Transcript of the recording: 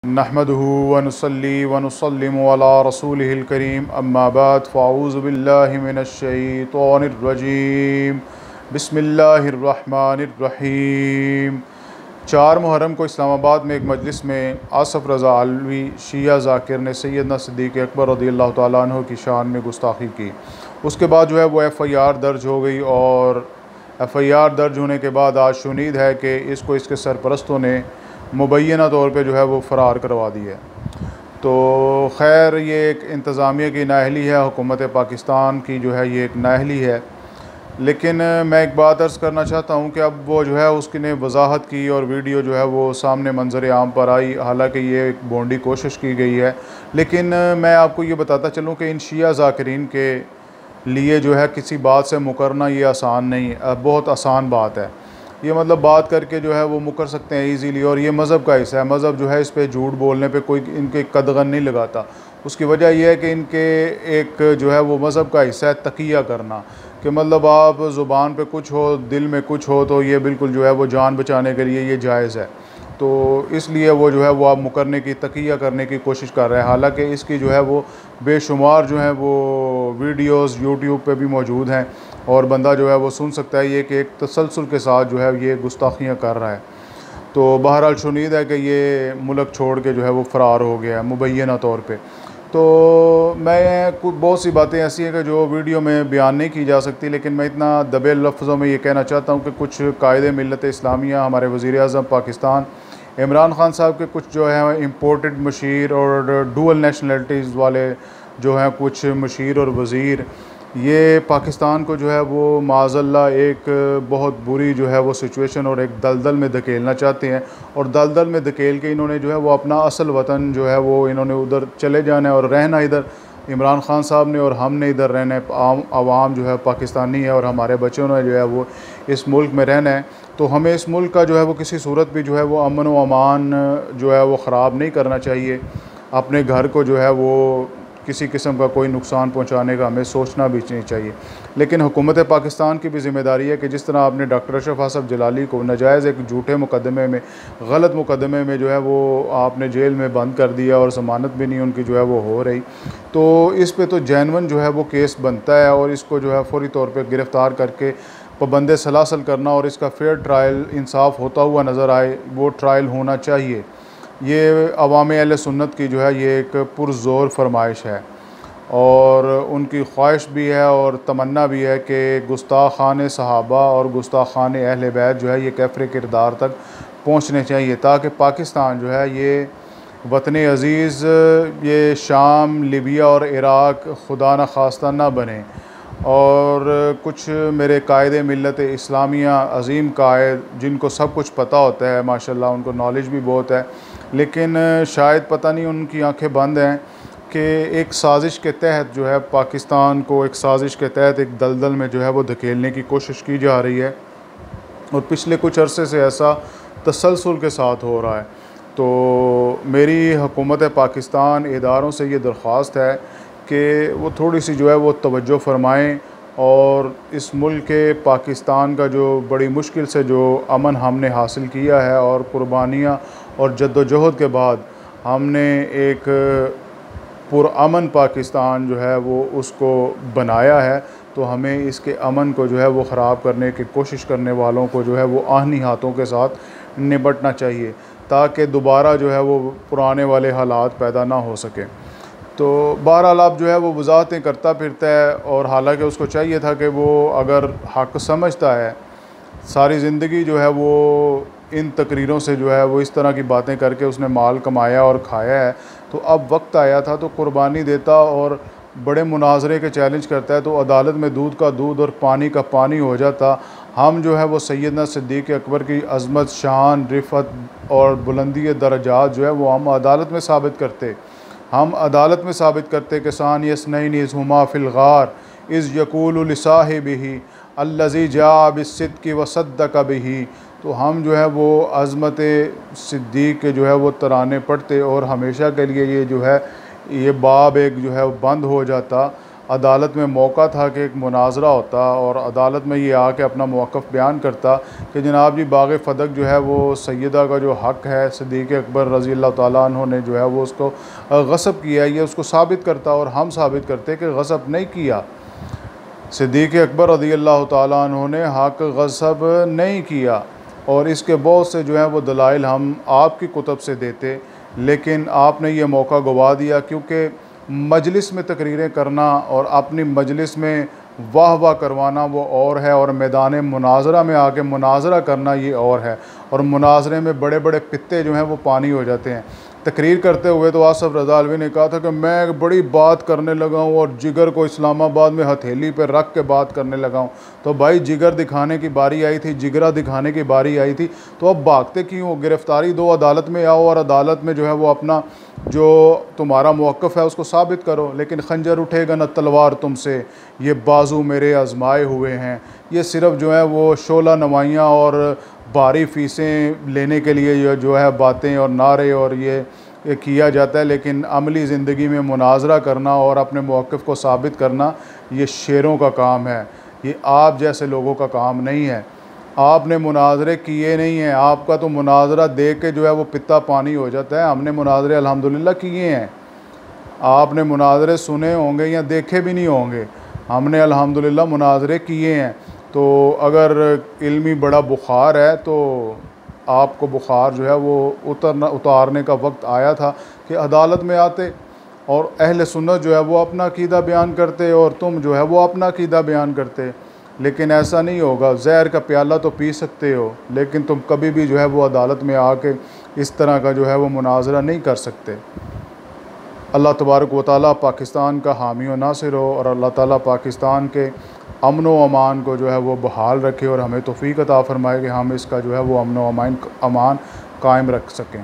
नहमदुहु व नुसल्ली व नुसल्लिमु अला रसूलिहिल करीम अम्मा बाद फ़अऊज़ु बिल्लाहि मिनश्शैतानिर रजीम बिस्मिल्लाहिर्रहमानिर्रहीम। 4 मुहर्रम को इस्लामाबाद में एक मजलिस में आसफ़ रज़ा अलवी शिया ज़ाकिर ने सैयदना सिद्दीक़ अकबर रज़ियल्लाहु तआला अन्हु की शान में गुस्ताखी की। उसके बाद जो है वो FIR दर्ज हो गई और FIR दर्ज होने के बाद आज शुनीद है कि इसको इसके सरपरस्तों ने मुबैना तौर पे जो है वो फ़रार करवा दी है। तो खैर ये एक इंतज़ामिया की नाअहली है, हुकूमत पाकिस्तान की जो है ये एक नाअहली है। लेकिन मैं एक बात अर्ज़ करना चाहता हूँ कि अब वो जो है उसकी ने वजाहत की और वीडियो जो है वो सामने मंजर आम पर आई। हालांकि ये एक बोंडी कोशिश की गई है, लेकिन मैं आपको ये बताता चलूँ कि इन शिया ज़ाकिरीन के लिए जो है किसी बात से मुकरना ये आसान नहीं, बहुत आसान बात है। ये मतलब बात करके जो है वो मुकर सकते हैं इजीली, और ये मज़हब का हिस्सा है। मज़हब जो है इस पे झूठ बोलने पे कोई इनके कदगन नहीं लगाता। उसकी वजह यह है कि इनके एक जो है वो मज़हब का हिस्सा है तकिया करना, कि मतलब आप ज़ुबान पे कुछ हो दिल में कुछ हो तो ये बिल्कुल जो है वो जान बचाने के लिए ये जायज़ है। तो इसलिए वो जो है वो आप मुकरने की तकिया करने की कोशिश कर रहे हैं। हालांकि इसकी जो है वो बेशुमार जो है वो वीडियोस यूट्यूब पे भी मौजूद हैं और बंदा जो है वो सुन सकता है ये कि एक तसलसल के साथ जो है ये गुस्ताखियाँ कर रहा है। तो बहरहाल शुनीद है कि ये मुल्क छोड़ के जो है वो फ़रार हो गया है मुबैना तौर पे। तो मैं कुछ बहुत सी बातें ऐसी हैं कि जो वीडियो में बयान नहीं की जा सकती, लेकिन मैं इतना दबे लफ्ज़ों में ये कहना चाहता हूँ कि कुछ कायदे मिल्लत इस्लामिया हमारे वज़ीर आज़म पाकिस्तान इमरान खान साहब के कुछ जो है इम्पोर्टेड मशीर और डुअल नेशनलिटीज़ वाले जो हैं कुछ मशीर और वज़ीर, ये पाकिस्तान को जो है वो माज़अल्लाह एक बहुत बुरी जो है वो सिचुएशन और एक दलदल में धकेलना चाहते हैं। और दलदल में धकेल के इन्होंने जो है वो अपना असल वतन जो है वो इन्होंने उधर चले जाना है और रहना इधर इमरान खान साहब ने, और हमने इधर रहना है। आम आवाम जो है पाकिस्तानी है और हमारे बच्चों ने जो है वो इस मुल्क में रहना है। तो हमें इस मुल्क का जो है वो किसी सूरत भी जो है वो अमन व अमान जो है वो ख़राब नहीं करना चाहिए। अपने घर को जो है वो किसी किस्म का कोई नुकसान पहुंचाने का हमें सोचना भी नहीं चाहिए। लेकिन हुकूमत पाकिस्तान की भी ज़िम्मेदारी है कि जिस तरह आपने डॉक्टर अशरफ असफ जलाली को नाजायज़ एक झूठे मुकदमे में, गलत मुकदमे में जो है वो आपने जेल में बंद कर दिया और ज़मानत भी नहीं उनकी जो है वो हो रही, तो इस पे तो जैनवन जो है वो केस बनता है और इसको जो है फ़ौरी तौर पर गिरफ़्तार करके पाबंद सलासल करना और इसका फेयर ट्रायल इंसाफ होता हुआ नज़र आए, वो ट्रायल होना चाहिए। ये अवाम अहले सुन्नत की जो है ये एक पुरज़ोर फरमाइश है और उनकी ख्वाहिश भी है और तमन्ना भी है कि गुस्ताखान सहाबा और गुस्ताखान अहले बैत जो है ये कैफ़र किरदार तक पहुँचने चाहिए, ताकि पाकिस्तान जो है ये वतन अज़ीज़ ये शाम, लिबिया और इराक़ खुदा न खास्ता ना बने। और कुछ मेरे कायदे मिल्लत इस्लामिया अज़ीम कायद जिनको सब कुछ पता होता है माशाल्लाह, उनको नॉलेज भी बहुत है, लेकिन शायद पता नहीं उनकी आंखें बंद हैं कि एक साजिश के तहत जो है पाकिस्तान को एक साजिश के तहत एक दलदल में जो है वो धकेलने की कोशिश की जा रही है और पिछले कुछ अरसे से ऐसा तसलसल के साथ हो रहा है। तो मेरी हुकूमत पाकिस्तान इदारों से ये दरख्वास्त है कि वो थोड़ी सी जो है वो तवज्जो फरमाएँ और इस मुल्क के पाकिस्तान का जो बड़ी मुश्किल से जो अमन हमने हासिल किया है और कुर्बानियाँ और जद्दोजहद के बाद हमने एक पुरअमन पाकिस्तान जो है वो उसको बनाया है, तो हमें इसके अमन को जो है वो ख़राब करने की कोशिश करने वालों को जो है वो आहनी हाथों के साथ निपटना चाहिए, ताकि दोबारा जो है वो पुराने वाले हालात पैदा ना हो सके। तो बहरहाल आप जो है वो वजाहतें करता फिरता है और हालांकि उसको चाहिए था कि वो अगर हक़ समझता है, सारी ज़िंदगी जो है वो इन तकरीरों से जो है वो इस तरह की बातें करके उसने माल कमाया और खाया है, तो अब वक्त आया था तो कुर्बानी देता और बड़े मुनाजरे के चैलेंज करता है, तो अदालत में दूध का दूध और पानी का पानी हो जाता। हम जो है वो सैयदना सिद्दीक़ अकबर की अज़मत, शान, रिफ़त और बुलंदी दरजात जो है वो हम अदालत में साबित करते। हम अदालत में साबित करते कि सान यसनैन इज़ हुमा फ़िल गार इज़ यक़ूलु लिसाहिबिही अल्लज़ी जाअ बिस्सिद्क़ि व सद्दक़ बिही। तो हम जो है वो अज़मत सिद्दीक़ के जो है वो तराने पढ़ते और हमेशा के लिए ये जो है ये बाब एक जो है बंद हो जाता। अदालत में मौका था कि एक मुनाजरा होता और अदालत में ये आके अपना मौक़िफ़ बयान करता कि जनाब जी बाग़ फ़दक जो है वो सैयदा का जो हक़ है सिद्दीक़ अकबर रज़ी अल्लाह ताला अन्हु ने जो है वो उसको गस्ब किया, ये उसको साबित करता और हम साबित करते कि गस्ब नहीं किया। सिद्दीक़ अकबर रज़ी अल्लाह ताला अन्हु ने हक़ गस्ब नहीं किया और इसके बहुत से जो है वो दलाइल हम आपकी कुतुब से देते, लेकिन आपने ये मौका गवा दिया क्योंकि मजलिस में तकरीरें करना और अपनी मजलिस में वाह वाह करवाना वो और है और मैदान मुनाजरा में आके मुनाजरा करना ये और है। और मुनाजरे में बड़े बड़े पित्ते जो हैं वो पानी हो जाते हैं। तकरीर करते हुए तो आसफ़ रज़ा अलवी ने कहा था कि मैं एक बड़ी बात करने लगा हूँ और जिगर को इस्लामाबाद में हथेली पर रख के बात करने लगा हूँ। तो भाई जिगर दिखाने की बारी आई थी, जिगरा दिखाने की बारी आई थी, तो अब भागते क्यों? गिरफ़्तारी दो, अदालत में आओ और अदालत में जो है वो अपना जो तुम्हारा मौक़िफ़ है उसको साबित करो। लेकिन खंजर उठेगा न तलवार तुमसे, ये बाजू मेरे आजमाए हुए हैं। ये सिर्फ़ जो है वो शोला नवाइयाँ और भारी फ़ीसें लेने के लिए जो है बातें और नारे और ये किया जाता है, लेकिन अमली ज़िंदगी में मुनाजरा करना और अपने मौक़िफ़ को साबित करना ये शेरों का काम है, ये आप जैसे लोगों का काम नहीं है। आपने मुनाजरे किए नहीं हैं, आपका तो मुनाजरा देख के जो है वो पित्ता पानी हो जाता है। हमने मुनाजरे अल्हम्दुलिल्लाह किए हैं, आपने मुनाजरे सुने होंगे या देखे भी नहीं होंगे, हमने अल्हम्दुलिल्लाह मुनाजरे किए हैं। तो अगर इल्मी बड़ा बुखार है तो आपको बुखार जो है वो उतारने का वक्त आया था कि अदालत में आते और अहले सुन्नत जो है वो अपना अक़ीदा बयान करते और तुम जो है वो अपना अक़ीदा बयान करते। लेकिन ऐसा नहीं होगा। ज़हर का प्याला तो पी सकते हो, लेकिन तुम कभी भी जो है वो अदालत में आके इस तरह का जो है वो मुनाजरा नहीं कर सकते। अल्लाह तबारक व तआला पाकिस्तान का हामी व नासिर हो और अल्लाह ताला पाकिस्तान के अमन व अमान को जो है वो बहाल रखे और हमें तौफ़ीक़ अता फ़रमाए कि हम इसका जो है वो अमन व अमान कायम रख सकें।